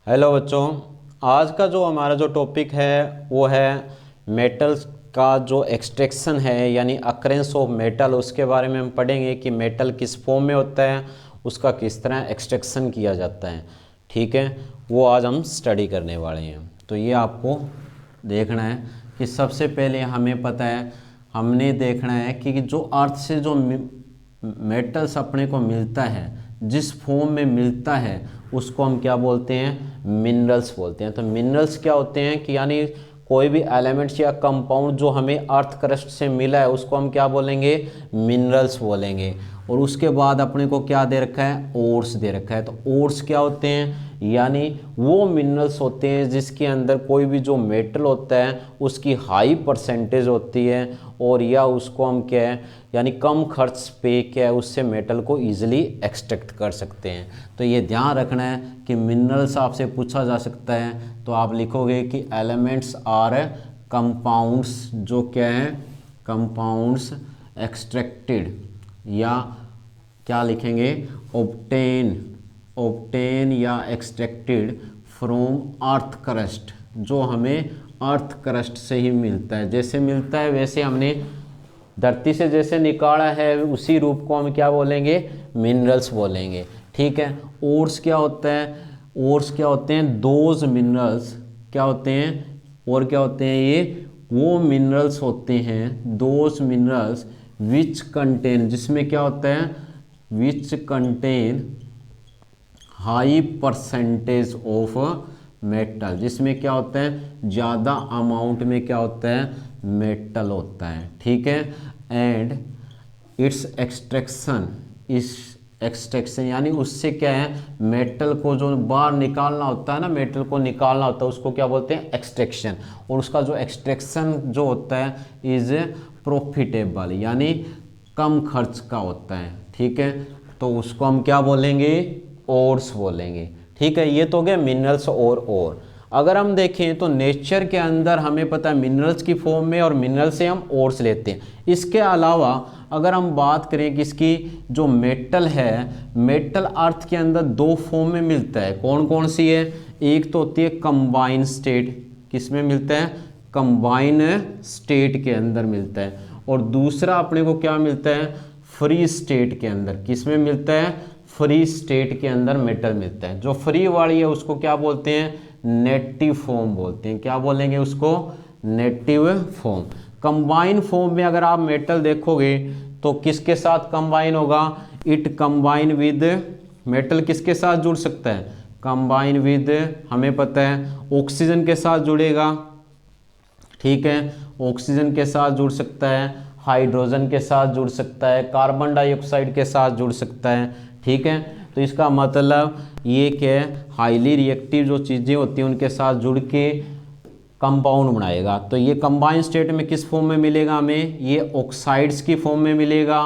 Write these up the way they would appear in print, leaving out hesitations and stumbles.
Hello बच्चों, आज का जो हमारा जो टॉपिक है वो है मेटल्स का जो एक्सट्रैक्शन है, यानी अकरेंस ऑफ मेटल। उसके बारे में हम पढ़ेंगे कि मेटल किस फॉर्म में होता है, उसका किस तरह एक्सट्रैक्शन किया जाता है। ठीक है, वो आज हम स्टडी करने वाले हैं। तो ये आपको देखना है कि सबसे पहले हमें पता है, हमने देखना है कि जो अर्थ से जो मेटल्स अपने को मिलता है, जिस फॉर्म में मिलता है, उसको हम क्या बोलते हैं? मिनरल्स बोलते हैं। तो मिनरल्स क्या होते हैं कि यानी कोई भी एलिमेंट्स या कंपाउंड जो हमें अर्थ क्रस्ट से मिला है, उसको हम क्या बोलेंगे? मिनरल्स बोलेंगे। और उसके बाद अपने को क्या दे रखा है? ओर्स दे रखा है। तो ओर्स क्या होते हैं? यानी वो मिनरल्स होते हैं जिसके अंदर कोई भी जो मेटल होता है उसकी हाई परसेंटेज होती है, और या उसको हम क्या है, यानी कम खर्च पे क्या है, उससे मेटल को इजीली एक्सट्रैक्ट कर सकते हैं। तो ये ध्यान रखना है कि मिनरल्स आपसे पूछा जा सकता है, तो आप लिखोगे कि एलिमेंट्स आर कंपाउंड्स, जो क्या है? कंपाउंड्स एक्सट्रैक्टेड, या क्या लिखेंगे? ऑब्टेन या एक्सट्रैक्टेड फ्रॉम अर्थ क्रस्ट, जो हमें अर्थ क्रस्ट से ही मिलता है। जैसे मिलता है वैसे हमने धरती से जैसे निकाला है, उसी रूप को हम क्या बोलेंगे? मिनरल्स बोलेंगे। ठीक है। ओर्स क्या होता है? ओर्स क्या होते हैं? दोज मिनरल्स क्या होते हैं? और क्या होते हैं? ये वो मिनरल्स होते हैं, दोज मिनरल्स विच कंटेन, जिसमें क्या होता है? Which contain high percentage of metal, जिसमें क्या होता है? ज़्यादा अमाउंट में क्या होता है? मेटल होता है। ठीक है। एंड इट्स एक्सट्रैक्शन, इस एक्सट्रैक्शन यानी उससे क्या है? मेटल को जो बाहर निकालना होता है ना, मेटल को निकालना होता है, उसको क्या बोलते हैं? एक्सट्रैक्शन। और उसका जो एक्सट्रैक्शन जो होता है इज प्रॉफिटेबल, यानी कम खर्च का होता है। ठीक है। तो उसको हम क्या बोलेंगे? ओर्स बोलेंगे। ठीक है। ये तो हो गया मिनरल्स और अगर हम देखें तो नेचर के अंदर हमें पता है मिनरल्स की फॉर्म में, और मिनरल से हम ओर्स लेते हैं। इसके अलावा अगर हम बात करें कि इसकी जो मेटल है, मेटल अर्थ के अंदर दो फॉर्म में मिलता है। कौन कौन सी है? एक तो होती है कंबाइन स्टेट, किसमें मिलता है? कंबाइन स्टेट के अंदर मिलता है। और दूसरा अपने को क्या मिलता है? फ्री स्टेट के अंदर। किसमें मिलता है? फ्री स्टेट के अंदर मेटल मिलता है। जो फ्री वाली है उसको क्या बोलते हैं? नेटिव फॉर्म बोलते हैं। क्या बोलेंगे उसको? Native form. कंबाइन फॉर्म में अगर आप मेटल देखोगे तो किसके साथ कंबाइन होगा? इट कंबाइन विद, मेटल किसके साथ जुड़ सकता है? कंबाइन विद, हमें पता है ऑक्सीजन के साथ जुड़ेगा। ठीक है। ऑक्सीजन के साथ जुड़ सकता है, हाइड्रोजन के साथ जुड़ सकता है, कार्बन डाइऑक्साइड के साथ जुड़ सकता है। ठीक है। तो इसका मतलब ये क्या है? हाईली रिएक्टिव जो चीज़ें होती हैं उनके साथ जुड़ के कंपाउंड बनाएगा। तो ये कंबाइंड स्टेट में किस फॉर्म में मिलेगा हमें? ये ऑक्साइड्स की फॉर्म में मिलेगा,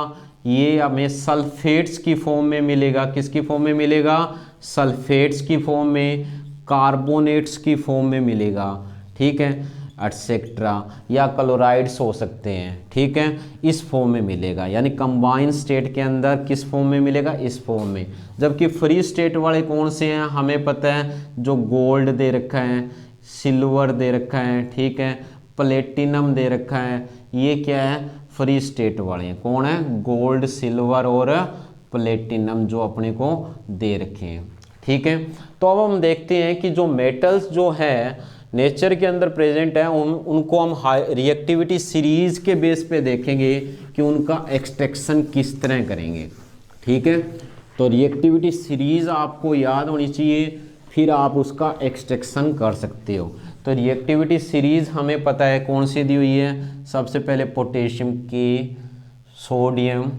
ये हमें सल्फेट्स की फॉर्म में मिलेगा। किसकी फॉर्म में मिलेगा? सल्फेट्स की फॉर्म में, कार्बोनेट्स की फॉर्म में मिलेगा। ठीक है, एटसेट्रा, या क्लोराइड्स हो सकते हैं। ठीक है, इस फॉर्म में मिलेगा। यानी कंबाइंड स्टेट के अंदर किस फॉर्म में मिलेगा? इस फॉर्म में। जबकि फ्री स्टेट वाले कौन से हैं? हमें पता है जो गोल्ड दे रखा है, सिल्वर दे रखा है, ठीक है, प्लेटिनम दे रखा है, ये क्या है? फ्री स्टेट वाले हैं। कौन है? गोल्ड, सिल्वर और प्लेटिनम जो अपने को दे रखे हैं। ठीक है। तो अब हम देखते हैं कि जो मेटल्स जो है नेचर के अंदर प्रेजेंट है, उनको हम रिएक्टिविटी सीरीज के बेस पे देखेंगे कि उनका एक्सट्रैक्शन किस तरह करेंगे। ठीक है। तो रिएक्टिविटी सीरीज आपको याद होनी चाहिए, फिर आप उसका एक्सट्रैक्शन कर सकते हो। तो रिएक्टिविटी सीरीज हमें पता है कौन सी दी हुई है। सबसे पहले पोटेशियम के, सोडियम,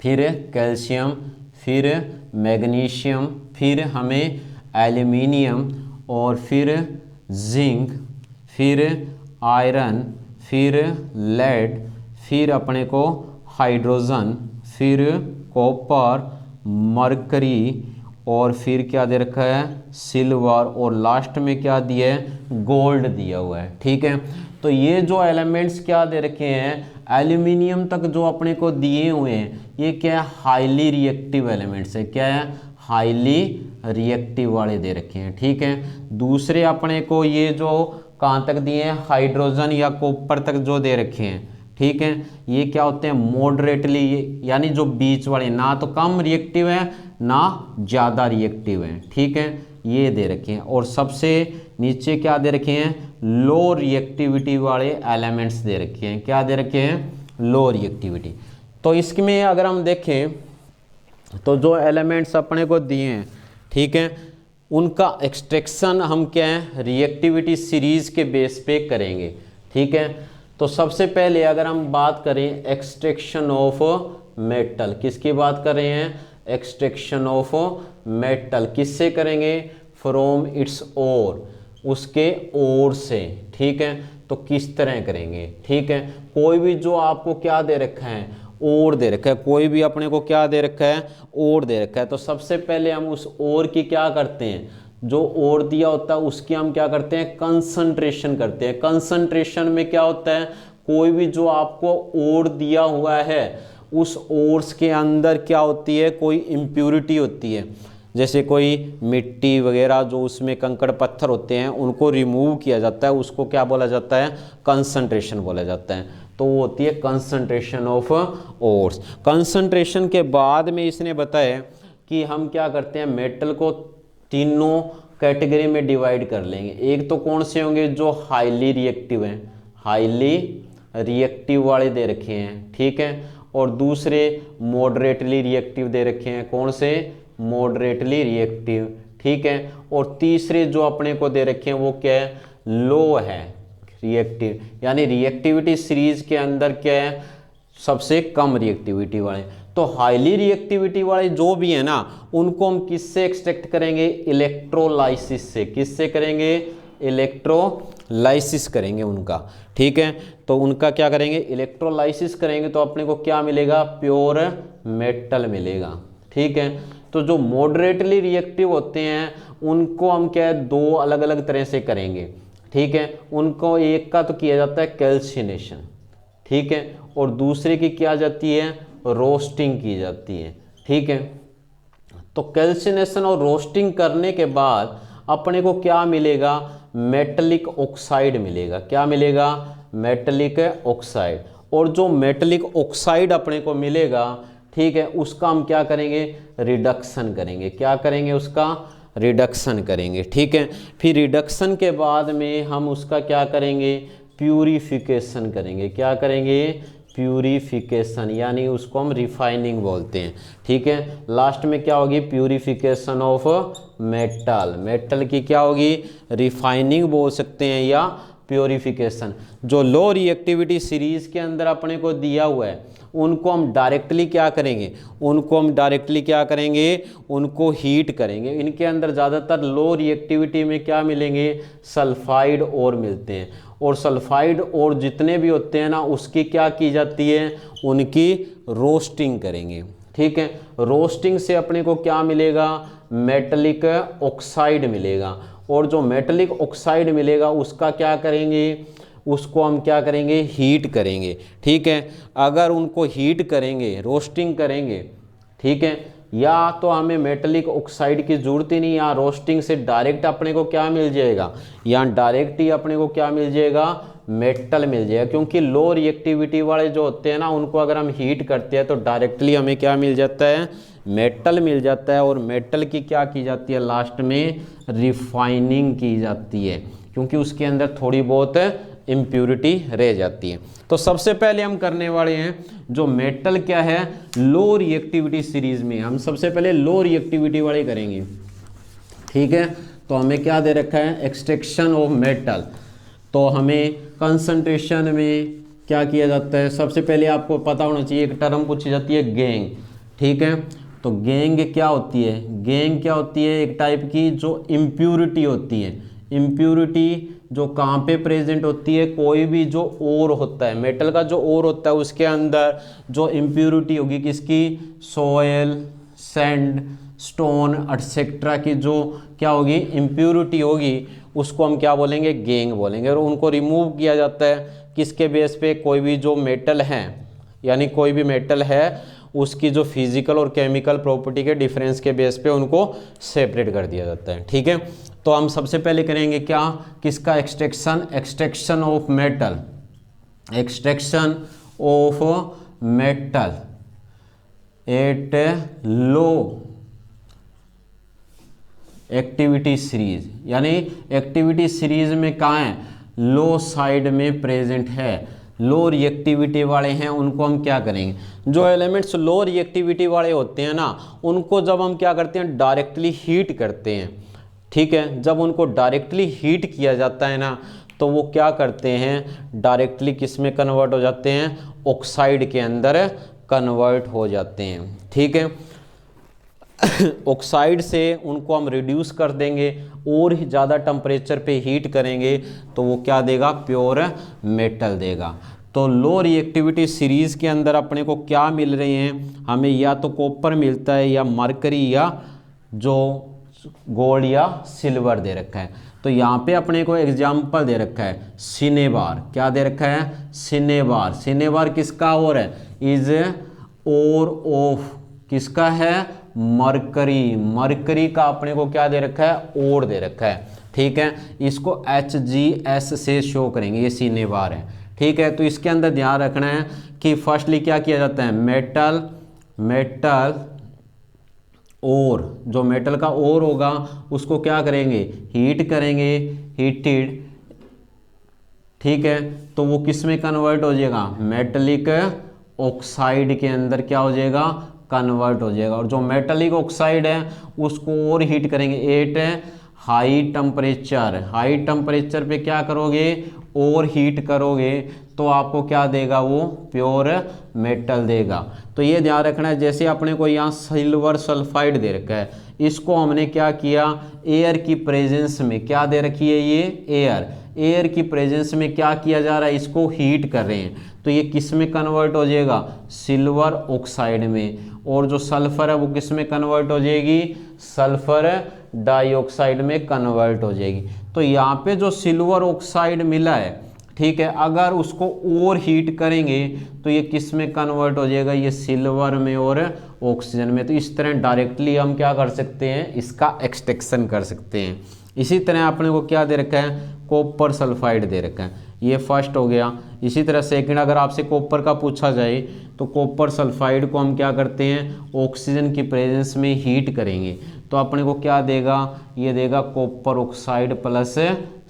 फिर कैल्शियम, फिर मैग्नीशियम, फिर हमें एल्यूमिनियम, और फिर जिंक, फिर आयरन, फिर लेड, फिर अपने को हाइड्रोजन, फिर कॉपर, मरकरी, और फिर क्या दे रखा है? सिल्वर, और लास्ट में क्या दिया है? गोल्ड दिया हुआ है। ठीक है। तो ये जो एलिमेंट्स क्या दे रखे हैं, एल्यूमिनियम तक जो अपने को दिए हुए हैं, ये क्या है? हाईली रिएक्टिव एलिमेंट्स है। क्या है? हाईली रिएक्टिव वाले दे रखे हैं, ठीक है। दूसरे अपने को ये जो कहाँ तक दिए हैं, हाइड्रोजन या कॉपर तक जो दे रखे हैं, ठीक है। ये क्या होते हैं, मॉडरेटली, यानी जो बीच वाले, ना तो कम रिएक्टिव है ना ज़्यादा रिएक्टिव है, ठीक है, ये दे रखे हैं। और सबसे नीचे क्या दे रखे हैं, लो रिएक्टिविटी वाले एलिमेंट्स दे रखे हैं। क्या दे रखे हैं, लो रिएक्टिविटी। तो इसमें अगर हम देखें तो जो एलिमेंट्स अपने को दिए हैं, ठीक है, उनका एक्सट्रैक्शन हम क्या है, रिएक्टिविटी सीरीज़ के बेस पे करेंगे, ठीक है। तो सबसे पहले अगर हम बात करें एक्सट्रैक्शन ऑफ मेटल, किसकी बात कर रहे हैं, एक्सट्रैक्शन ऑफ मेटल, किससे करेंगे, फ्रॉम इट्स ओर, उसके ओर से, ठीक है। तो किस तरह करेंगे, ठीक है। कोई भी जो आपको क्या दे रखा है, ओर दे रखा है, कोई भी अपने को क्या दे रखा है, ओर दे रखा है। तो सबसे पहले हम उस ओर की क्या करते हैं, जो ओर दिया होता है उसकी हम क्या करते हैं, कंसंट्रेशन करते हैं। कंसंट्रेशन में क्या होता है, कोई भी जो आपको ओर दिया हुआ है उस ओर्स के अंदर क्या होती है, कोई इम्प्यूरिटी होती है, जैसे कोई मिट्टी वगैरह जो उसमें कंकड़ पत्थर होते हैं उनको रिमूव किया जाता है, उसको क्या बोला जाता है, कंसंट्रेशन बोला जाता है। तो वो होती है कंसंट्रेशन ऑफ ओर्स। कंसंट्रेशन के बाद में इसने बताया कि हम क्या करते हैं, मेटल को तीनों कैटेगरी में डिवाइड कर लेंगे। एक तो कौन से होंगे, जो हाईली रिएक्टिव हैं, हाईली रिएक्टिव वाले दे रखे हैं, ठीक है। और दूसरे मॉडरेटली रिएक्टिव दे रखे हैं, कौन से, मॉडरेटली रिएक्टिव, ठीक है। और तीसरे जो अपने को दे रखे हैं वो क्या है, लो है रिएक्टिव, यानी रिएक्टिविटी सीरीज के अंदर क्या है, सबसे कम रिएक्टिविटी वाले। तो हाईली रिएक्टिविटी वाले जो भी है ना, उनको हम किससे एक्सट्रैक्ट करेंगे, इलेक्ट्रोलाइसिस से। किससे करेंगे, इलेक्ट्रोलाइसिस करेंगे उनका, ठीक है। तो उनका क्या करेंगे, इलेक्ट्रोलाइसिस करेंगे, तो अपने को क्या मिलेगा, प्योर मेटल मिलेगा, ठीक है। तो जो मॉडरेटली रिएक्टिव होते हैं उनको हम क्या है, दो अलग अलग तरह से करेंगे, ठीक है। उनको एक का तो किया जाता है कैल्सिनेशन, ठीक है, और दूसरे की क्या जाती है, रोस्टिंग की जाती है, ठीक है। तो कैल्सिनेशन और रोस्टिंग करने के बाद अपने को क्या मिलेगा, मेटलिक ऑक्साइड मिलेगा। क्या मिलेगा, मेटलिक ऑक्साइड। और जो मेटलिक ऑक्साइड अपने को मिलेगा, ठीक है, उसका हम क्या करेंगे, रिडक्शन करेंगे। क्या करेंगे, उसका रिडक्शन करेंगे, ठीक है। फिर रिडक्शन के बाद में हम उसका क्या करेंगे, प्यूरिफिकेशन करेंगे। क्या करेंगे, प्यूरिफिकेशन, यानी उसको हम रिफाइनिंग बोलते हैं, ठीक है। लास्ट में क्या होगी, प्यूरिफिकेशन ऑफ मेटल, मेटल की क्या होगी, रिफाइनिंग बोल सकते हैं या प्यूरिफिकेशन। जो लो रिएक्टिविटी सीरीज के अंदर अपने को दिया हुआ है उनको हम डायरेक्टली क्या करेंगे, उनको हीट करेंगे। इनके अंदर ज़्यादातर लो रिएक्टिविटी में क्या मिलेंगे, सल्फाइड और मिलते हैं। और सल्फाइड और जितने भी होते हैं ना, उसकी क्या की जाती है, उनकी रोस्टिंग करेंगे, ठीक है। रोस्टिंग से अपने को क्या मिलेगा, मेटलिक ऑक्साइड मिलेगा। और जो मेटलिक ऑक्साइड मिलेगा उसका क्या करेंगे, उसको हम क्या करेंगे, हीट करेंगे, ठीक है। अगर उनको हीट करेंगे, रोस्टिंग करेंगे, ठीक है, या तो हमें मेटलिक ऑक्साइड की जरूरत ही नहीं, या रोस्टिंग से डायरेक्ट अपने को क्या मिल जाएगा, या डायरेक्ट ही अपने को क्या मिल जाएगा, मेटल मिल जाएगा। क्योंकि लो रिएक्टिविटी वाले जो होते हैं ना, उनको अगर हम हीट करते हैं तो डायरेक्टली हमें क्या मिल जाता है, मेटल मिल जाता है। और मेटल की क्या की जाती है, लास्ट में रिफाइनिंग की जाती है, क्योंकि उसके अंदर थोड़ी बहुत इम्प्यूरिटी रह जाती है। तो सबसे पहले हम करने वाले हैं, जो मेटल क्या है, लो रिएक्टिविटी सीरीज में हम सबसे पहले लो रिएक्टिविटी वाले करेंगे, ठीक है। तो हमें क्या दे रखा है, एक्सट्रैक्शन ऑफ मेटल। तो हमें कंसंट्रेशन में क्या किया जाता है, सबसे पहले आपको पता होना चाहिए, एक टर्म पूछी जाती है गैंग, ठीक है। तो गैंग क्या होती है, गैंग क्या होती है, एक टाइप की जो इम्प्यूरिटी होती है। इम्प्यूरिटी जो कहाँ पे प्रेजेंट होती है, कोई भी जो ओर होता है, मेटल का जो ओर होता है उसके अंदर जो इम्प्यूरिटी होगी किसकी, सॉयल, सैंड, स्टोन एटसेट्रा की जो क्या होगी, इम्प्यूरिटी होगी, उसको हम क्या बोलेंगे, गैंग बोलेंगे। और उनको रिमूव किया जाता है किसके बेस पे, कोई भी जो मेटल है, यानी कोई भी मेटल है उसकी जो फिजिकल और केमिकल प्रॉपर्टी के डिफरेंस के बेस पे उनको सेपरेट कर दिया जाता है। ठीक है, तो हम सबसे पहले करेंगे क्या, किसका extraction, extraction of metal, extraction of metal at low activity series, यानी एक्टिविटी सीरीज में कहाँ है, लो साइड में प्रेजेंट है, लो रिएक्टिविटी वाले हैं, उनको हम क्या करेंगे, जो एलिमेंट्स लो रिएक्टिविटी वाले होते हैं ना, उनको जब हम क्या करते हैं, डायरेक्टली हीट करते हैं। ठीक है, जब उनको डायरेक्टली हीट किया जाता है ना, तो वो क्या करते हैं, डायरेक्टली किस में कन्वर्ट हो जाते हैं, ऑक्साइड के अंदर कन्वर्ट हो जाते हैं। ठीक है, ऑक्साइड से उनको हम रिड्यूस कर देंगे और ही ज़्यादा टेम्परेचर पे हीट करेंगे तो वो क्या देगा, प्योर मेटल देगा। तो लो रिएक्टिविटी सीरीज़ के अंदर अपने को क्या मिल रहे हैं, हमें या तो कॉपर मिलता है या मरकरी या जो गोल्ड या सिल्वर दे रखा है। तो यहाँ पे अपने को एग्जाम्पल दे रखा है सिनेबार, क्या दे रखा है, सिनेबार। सिनेबार किसका और है, इज और ऑफ किसका है, मरकरी, मरकरी का अपने को क्या दे रखा है, और दे रखा है। ठीक है, इसको HGS से शो करेंगे, ये सिनेबार है। ठीक है, तो इसके अंदर ध्यान रखना है कि फर्स्टली क्या किया जाता है, मेटल, मेटल और जो मेटल का और होगा उसको क्या करेंगे, हीट करेंगे, हीटेड। ठीक है, तो वो किस में कन्वर्ट हो जाएगा, मेटलिक ऑक्साइड के अंदर क्या हो जाएगा, कन्वर्ट हो जाएगा। और जो मेटलिक ऑक्साइड है उसको और हीट करेंगे at high temperature, high temperature पे क्या करोगे, और हीट करोगे तो आपको क्या देगा, वो प्योर मेटल देगा। तो ये ध्यान रखना है, जैसे अपने को यहाँ सिल्वर सल्फाइड दे रखा है, इसको हमने क्या किया, एयर की प्रेजेंस में क्या दे रखी है, ये एयर, एयर की प्रेजेंस में क्या किया जा रहा है, इसको हीट कर रहे हैं, तो ये किस में कन्वर्ट हो जाएगा, सिल्वर ऑक्साइड में। और जो सल्फर है वो किस में कन्वर्ट हो जाएगी, सल्फर डाइऑक्साइड में कन्वर्ट हो जाएगी। तो यहाँ पे जो सिल्वर ऑक्साइड मिला है, ठीक है, अगर उसको और हीट करेंगे तो ये किस में कन्वर्ट हो जाएगा, ये सिल्वर में और ऑक्सीजन में। तो इस तरह डायरेक्टली हम क्या कर सकते हैं, इसका एक्सट्रैक्शन कर सकते हैं। इसी तरह अपने को क्या दे रखा है, कॉपर सल्फाइड दे रखा है, ये फर्स्ट हो गया। इसी तरह सेकंड अगर आपसे कॉपर का पूछा जाए तो कॉपर सल्फाइड को हम क्या करते हैं, ऑक्सीजन की प्रेजेंस में हीट करेंगे तो अपने को क्या देगा, ये देगा copper oxide plus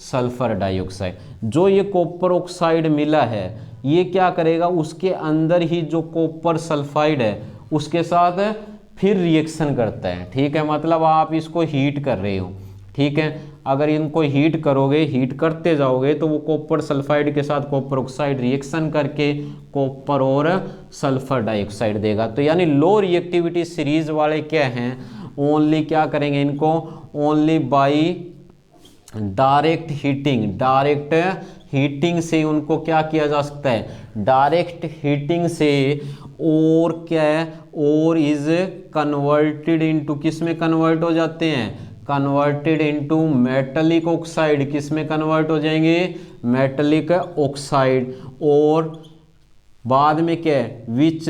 sulphur dioxide. जो ये कॉपर ऑक्साइड मिला है ये क्या करेगा, उसके अंदर ही जो कॉपर सल्फाइड है उसके साथ फिर रिएक्शन करता है। ठीक है, मतलब आप इसको हीट कर रहे हो। ठीक है, अगर इनको हीट करोगे, हीट करते जाओगे तो वो कॉपर सल्फाइड के साथ कॉपर ऑक्साइड रिएक्शन करके कॉपर और सल्फर डाइऑक्साइड देगा। तो यानी लो रिएक्टिविटी सीरीज वाले क्या हैं, ओनली क्या करेंगे इनको, only by direct heating, direct heating से उनको क्या किया जा सकता है, डायरेक्ट हीटिंग से। और क्या है, और इज कन्वर्टेड इनटू, किस में कन्वर्ट हो जाते हैं, कन्वर्टेड इनटू मेटलिक ऑक्साइड, किस में कन्वर्ट हो जाएंगे, मेटलिक ऑक्साइड। और बाद में क्या है, विच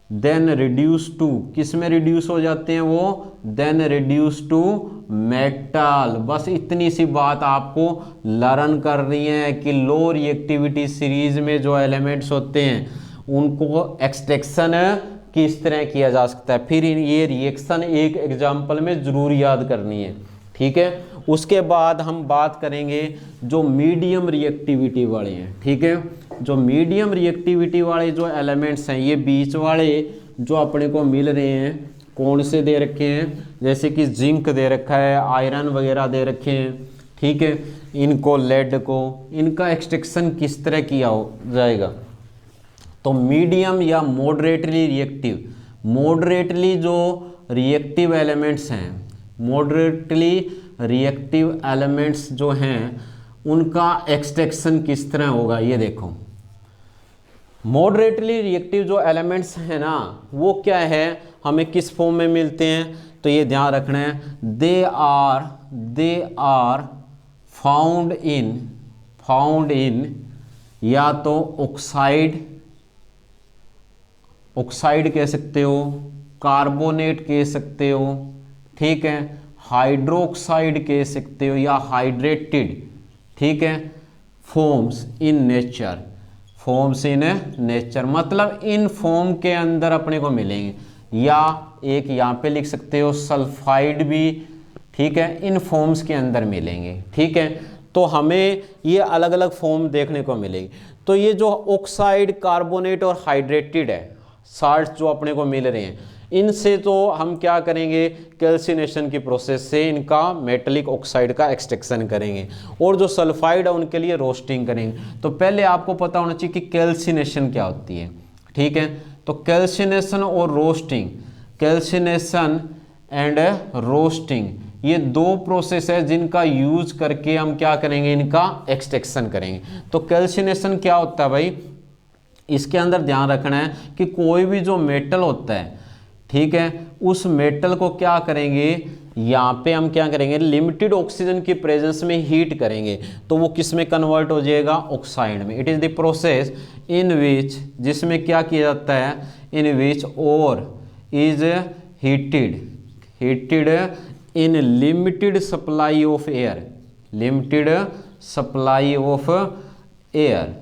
देन रिड्यूस टू, किस में रिड्यूस हो जाते हैं वो, देन रिड्यूस टू मेटल। बस इतनी सी बात आपको लर्न करनी है कि लो रिएक्टिविटी सीरीज में जो एलिमेंट्स होते हैं उनको एक्सट्रैक्शन किस तरह किया जा सकता है। फिर ये रिएक्शन एक एग्जाम्पल में जरूर याद करनी है। ठीक है, उसके बाद हम बात करेंगे जो मीडियम रिएक्टिविटी वाले हैं। ठीक है, जो मीडियम रिएक्टिविटी वाले जो एलिमेंट्स हैं, ये बीच वाले जो अपने को मिल रहे हैं कौन से दे रखे हैं, जैसे कि जिंक दे रखा है, आयरन वगैरह दे रखे हैं। ठीक है, इनको लेड को, इनका एक्सट्रैक्शन किस तरह किया जाएगा, तो मीडियम या मॉडरेटली रिएक्टिव, मॉडरेटली जो रिएक्टिव एलिमेंट्स हैं, मॉडरेटली रिएक्टिव एलिमेंट्स जो हैं उनका एक्सट्रैक्शन किस तरह होगा, ये देखो। मॉडरेटली रिएक्टिव जो एलिमेंट्स हैं ना वो क्या है, हमें किस फॉर्म में मिलते हैं, तो ये ध्यान रखना है, दे आर फाउंड इन या तो ऑक्साइड ऑक्साइड कह सकते हो, कार्बोनेट कह सकते हो, ठीक है, हाइड्रोक्साइड कह सकते हो या हाइड्रेटेड, ठीक है, forms in nature, forms in nature मतलब इन फॉर्म के अंदर अपने को मिलेंगे, या एक यहाँ पे लिख सकते हो सल्फाइड भी, ठीक है, इन फॉर्म्स के अंदर मिलेंगे, ठीक है। तो हमें ये अलग अलग फॉर्म देखने को मिलेगी। तो ये जो ऑक्साइड, कार्बोनेट और हाइड्रेटेड है साल्ट जो अपने को मिल रहे हैं, इनसे तो हम क्या करेंगे, कैल्सिनेशन की प्रोसेस से इनका मेटलिक ऑक्साइड का एक्सट्रैक्शन करेंगे, और जो सल्फाइड है उनके लिए रोस्टिंग करेंगे। तो पहले आपको पता होना चाहिए कि कैल्सिनेशन क्या होती है, ठीक है। तो कैल्सिनेशन और रोस्टिंग, कैल्सिनेशन एंड रोस्टिंग, ये दो प्रोसेस है जिनका यूज करके हम क्या करेंगे, इनका एक्सट्रैक्शन करेंगे। तो कैल्सिनेशन क्या होता है भाई, इसके अंदर ध्यान रखना है कि कोई भी जो मेटल होता है, ठीक है, उस मेटल को क्या करेंगे, यहाँ पे हम क्या करेंगे, लिमिटेड ऑक्सीजन की प्रेजेंस में हीट करेंगे, तो वो किस में कन्वर्ट हो जाएगा, ऑक्साइड में। It is the process in which, जिसमें क्या किया जाता है, in which ore is heated in limited supply of air, limited supply of air,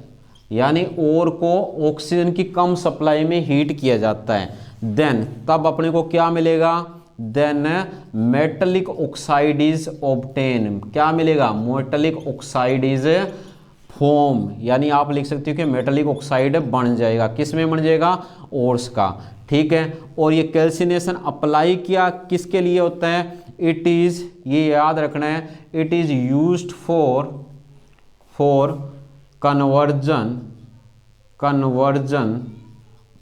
यानी और को ऑक्सीजन की कम सप्लाई में हीट किया जाता है। देन तब अपने को क्या मिलेगा, then metallic oxide is obtain, क्या मिलेगा, मेटलिक ऑक्साइड इज फॉर्म, यानी आप लिख सकते हो कि मेटलिक ऑक्साइड बन जाएगा, किस में बन जाएगा, ओर्स का, ठीक है। और ये कैल्सिनेशन अप्लाई किया किसके लिए होता है, इट इज, ये याद रखना है, it is used for conversion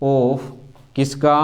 of किसका,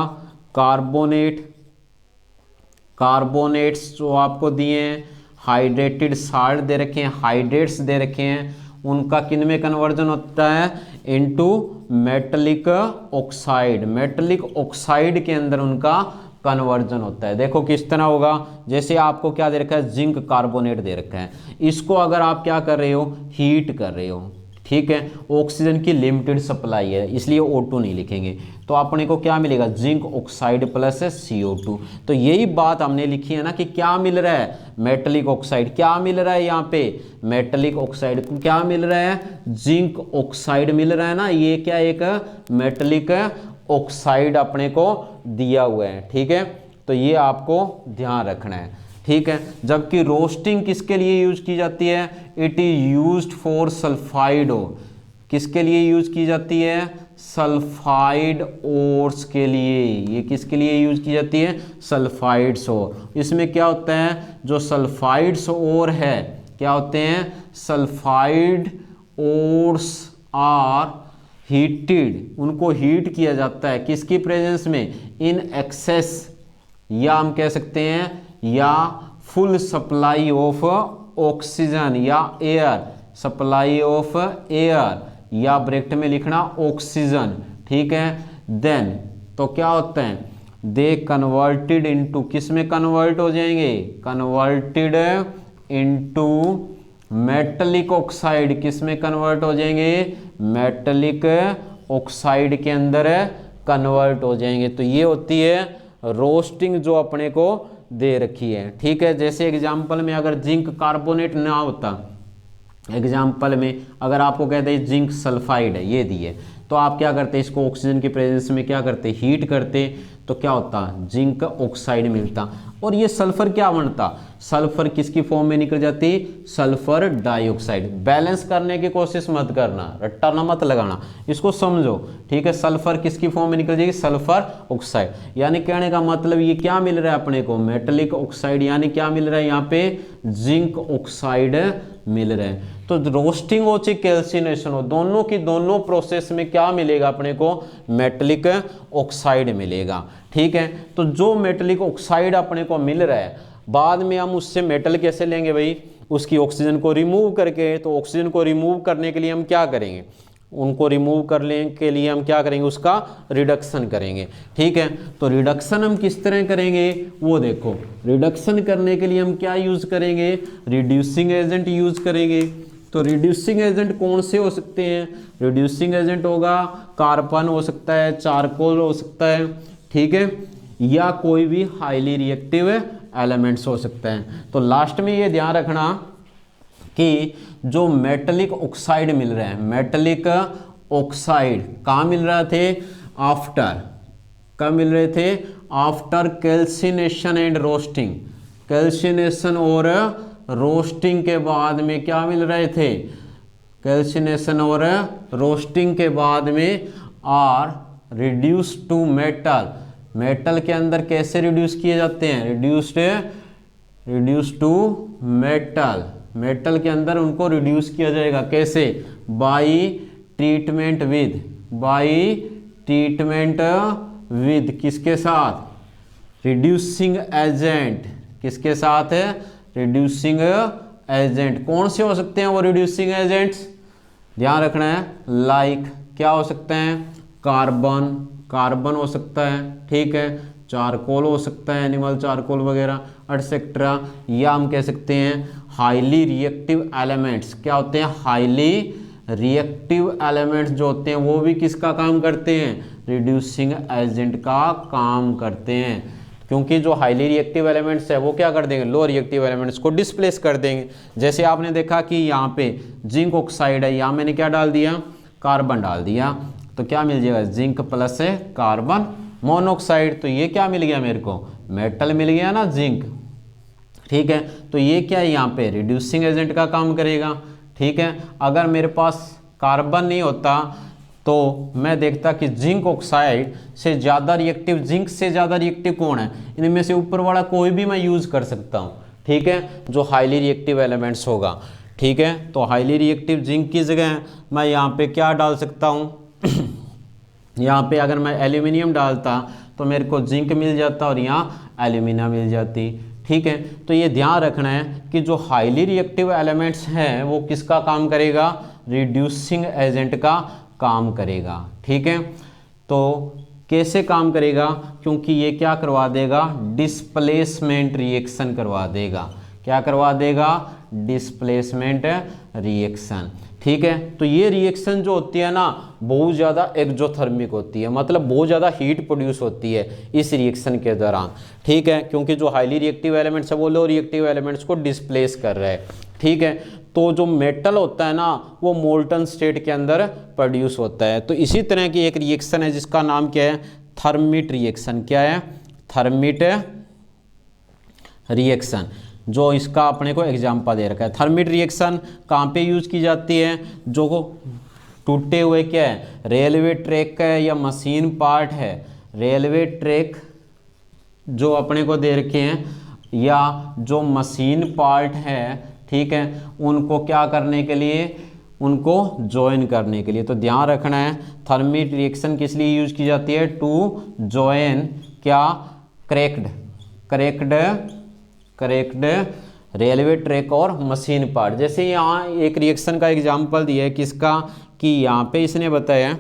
कार्बोनेट्स जो आपको दिए हैं, हाइड्रेटेड साल्ट दे रखे हैं, हाइड्रेट्स दे रखे हैं, उनका किन में कन्वर्जन होता है, into metallic oxide, metallic oxide के अंदर उनका कन्वर्जन होता है। देखो किस तरह होगा, जैसे आपको क्या दे रखा है, जिंक कार्बोनेट दे रखा है, इसको अगर आप क्या कर रहे हो, हीट कर रहे हो, ठीक है, ऑक्सीजन की लिमिटेड सप्लाई है इसलिए O2 नहीं लिखेंगे, तो अपने को क्या मिलेगा, जिंक ऑक्साइड प्लस CO2। तो यही बात हमने लिखी है ना कि क्या मिल रहा है, मेटलिक ऑक्साइड, क्या मिल रहा है यहाँ पे, मेटलिक ऑक्साइड, क्या मिल रहा है, जिंक ऑक्साइड मिल रहा है ना, ये क्या एक मेटलिक ऑक्साइड अपने को दिया हुआ है, ठीक है। तो ये आपको ध्यान रखना है, ठीक है। जबकि रोस्टिंग किसके लिए यूज की जाती है, it is used for sulphide ore, किसके लिए यूज की जाती है, सल्फाइड ओर्स के लिए, ये किसके लिए यूज की जाती है, सल्फाइड्स ओर। इसमें क्या होता है, जो सल्फाइड्स ओर है, क्या होते हैं, सल्फाइड ओर्स आर हीटेड, उनको हीट किया जाता है किसकी प्रेजेंस में, इन एक्सेस, या हम कह सकते हैं या फुल सप्लाई ऑफ ऑक्सीजन या एयर, सप्लाई ऑफ एयर, या ब्रैकेट में लिखना ऑक्सीजन, ठीक है। देन तो क्या होता है, दे कन्वर्टेड इनटू, किस में कन्वर्ट हो जाएंगे, कन्वर्टेड इनटू मेटलिक ऑक्साइड, किस में कन्वर्ट हो जाएंगे, मेटलिक ऑक्साइड के अंदर कन्वर्ट हो जाएंगे। तो ये होती है रोस्टिंग जो अपने को दे रखी है, ठीक है। जैसे एग्जांपल में अगर जिंक कार्बोनेट ना होता, एग्जांपल में अगर आपको कहते हैं जिंक सल्फाइड है, ये दिए, तो आप क्या करते, इसको ऑक्सीजन की प्रेजेंस में क्या करते, हीट करते, तो क्या होता, जिंक ऑक्साइड मिलता। और ये सल्फर क्या बनता, सल्फर किसकी फॉर्म में निकल जाती, सल्फर डाइऑक्साइड। बैलेंस करने की कोशिश मत करना, रट्टा ना मत लगाना, इसको समझो, ठीक है। सल्फर किसकी फॉर्म में निकल जाएगी, सल्फर ऑक्साइड, यानी कहने का मतलब ये क्या मिल रहा है अपने को, मेटलिक ऑक्साइड, यानी क्या मिल रहा है यहाँ पे, जिंक ऑक्साइड मिल रहे हैं। तो रोस्टिंग हो चाहे कैल्सिनेशन हो, दोनों की दोनों प्रोसेस में क्या मिलेगा अपने को, मेटलिक ऑक्साइड मिलेगा, ठीक है। तो जो मेटलिक ऑक्साइड अपने को मिल रहा है, बाद में हम उससे मेटल कैसे लेंगे भाई, उसकी ऑक्सीजन को रिमूव करके। तो ऑक्सीजन को रिमूव करने के लिए हम क्या करेंगे, उनको रिमूव करने के लिए हम क्या करेंगे, उसका रिडक्शन करेंगे, ठीक है। तो रिडक्शन हम किस तरह करेंगे, वो देखो, रिडक्शन करने के लिए हम क्या यूज करेंगे, रिड्यूसिंग एजेंट यूज करेंगे, तो रिड्यूसिंग एजेंट कौन से हो सकते हैं? रिड्यूसिंग एजेंट होगा कार्बन हो सकता है, चारकोल हो सकता है, ठीक है, या कोई भी हाईली रिएक्टिव एलिमेंट्स हो सकते हैं। तो लास्ट में ये ध्यान रखना कि जो मेटलिक ऑक्साइड मिल रहे हैं, मेटलिक ऑक्साइड कहाँ मिल रहे थे? आफ्टर, कब मिल रहे थे? After calcination and roasting, calcination और रोस्टिंग के बाद में क्या मिल रहे थे? कैल्सिनेशन और रोस्टिंग के बाद में are reduce to metal, metal के अंदर कैसे रिड्यूस किए जाते हैं? रिड्यूस टू मेटल, मेटल के अंदर उनको रिड्यूस किया जाएगा कैसे? By treatment with, by treatment with किसके साथ? रिड्यूसिंग एजेंट, किसके साथ है? Reducing agent. कौन से हो सकते हैं वो रिड्यूसिंग एजेंट्स? ध्यान रखना है, लाइक क्या हो सकते हैं? कार्बन, कार्बन हो सकता है, ठीक है, चारकोल हो सकता है, एनिमल चारकोल वगैरह एटसेट्रा, या हम कह सकते हैं हाईली रिएक्टिव एलिमेंट्स। क्या होते हैं? हाईली रिएक्टिव एलिमेंट्स जो होते हैं वो भी किसका काम करते हैं? रिड्यूसिंग एजेंट का काम करते हैं, क्योंकि जो हाईली रिएक्टिव एलिमेंट्स है वो क्या कर देंगे? लो रिएक्टिव एलिमेंट्स को डिस्प्लेस कर देंगे। जैसे आपने देखा कि यहाँ पे जिंक ऑक्साइड है, यहाँ मैंने क्या डाल दिया? कार्बन डाल दिया, तो क्या मिल जाएगा? जिंक प्लस है कार्बन मोनोऑक्साइड, तो ये क्या मिल गया मेरे को? मेटल मिल गया ना, जिंक, ठीक है। तो ये क्या है? यहाँ पे रिड्यूसिंग एजेंट का काम करेगा, ठीक है। अगर मेरे पास कार्बन नहीं होता तो मैं देखता कि जिंक ऑक्साइड से ज़्यादा रिएक्टिव, जिंक से ज़्यादा रिएक्टिव कौन है? इनमें से ऊपर वाला कोई भी मैं यूज़ कर सकता हूँ, ठीक है, जो हाईली रिएक्टिव एलिमेंट्स होगा, ठीक है। तो हाईली रिएक्टिव जिंक की जगह मैं यहाँ पे क्या डाल सकता हूँ? यहाँ पे अगर मैं एल्यूमिनियम डालता तो मेरे को जिंक मिल जाता और यहाँ एल्यूमिना मिल जाती, ठीक है। तो ये ध्यान रखना है कि जो हाईली रिएक्टिव एलिमेंट्स हैं वो किसका काम करेगा? रिड्यूसिंग एजेंट का काम करेगा, ठीक है। तो कैसे काम करेगा? क्योंकि ये क्या करवा देगा? डिस्प्लेसमेंट रिएक्शन करवा देगा। क्या करवा देगा? डिस्प्लेसमेंट रिएक्शन, ठीक है। तो ये रिएक्शन जो होती है ना बहुत ज़्यादा एक्जोथर्मिक होती है, मतलब बहुत ज़्यादा हीट प्रोड्यूस होती है इस रिएक्शन के दौरान, ठीक है, क्योंकि जो हाईली रिएक्टिव एलिमेंट्स है वो लो रिएक्टिव एलिमेंट्स को डिस्प्लेस कर रहे हैं, ठीक है। तो जो मेटल होता है ना वो मोल्टन स्टेट के अंदर प्रोड्यूस होता है। तो इसी तरह की एक रिएक्शन है जिसका नाम क्या है? Thermite reaction. क्या है? थर्मिट रिएक्शन, जो इसका अपने को एग्जाम्पल दे रखा है। थर्मिट रिएक्शन कहाँ पे यूज की जाती है? जो टूटे हुए क्या है? रेलवे ट्रैक का है या मशीन पार्ट है, रेलवे ट्रैक जो अपने को दे रखे हैं या जो मशीन पार्ट है, ठीक है, उनको क्या करने के लिए? उनको जॉइन करने के लिए। तो ध्यान रखना है थर्मिट रिएक्शन किस लिए यूज की जाती है? टू जॉइन क्या? करेक्ट रेलवे ट्रैक और मशीन पार्ट। जैसे यहाँ एक रिएक्शन का एग्जांपल दिया है किसका? कि यहाँ पे इसने बताया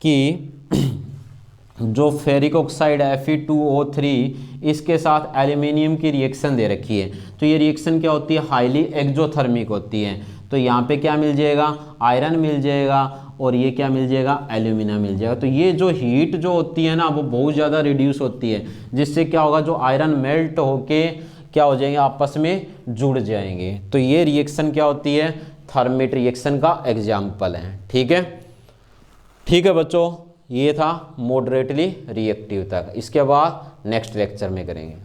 कि जो फेरिक ऑक्साइड Fe2O3 इसके साथ एल्यूमिनियम की रिएक्शन दे रखी है। तो ये रिएक्शन क्या होती है? हाईली एक्जोथर्मिक होती है। तो यहाँ पे क्या मिल जाएगा? आयरन मिल जाएगा और ये क्या मिल जाएगा? एल्यूमिना मिल जाएगा। तो ये जो हीट जो होती है ना वो बहुत ज़्यादा रिड्यूस होती है, जिससे क्या होगा? जो आयरन मेल्ट होके क्या हो जाएंगे? आपस में जुड़ जाएंगे। तो ये रिएक्शन क्या होती है? थर्मिट रिएक्शन का एग्जाम्पल है, ठीक है। ठीक है बच्चों, ये था मॉडरेटली रिएक्टिव तक। इसके बाद नेक्स्ट लेक्चर में करेंगे।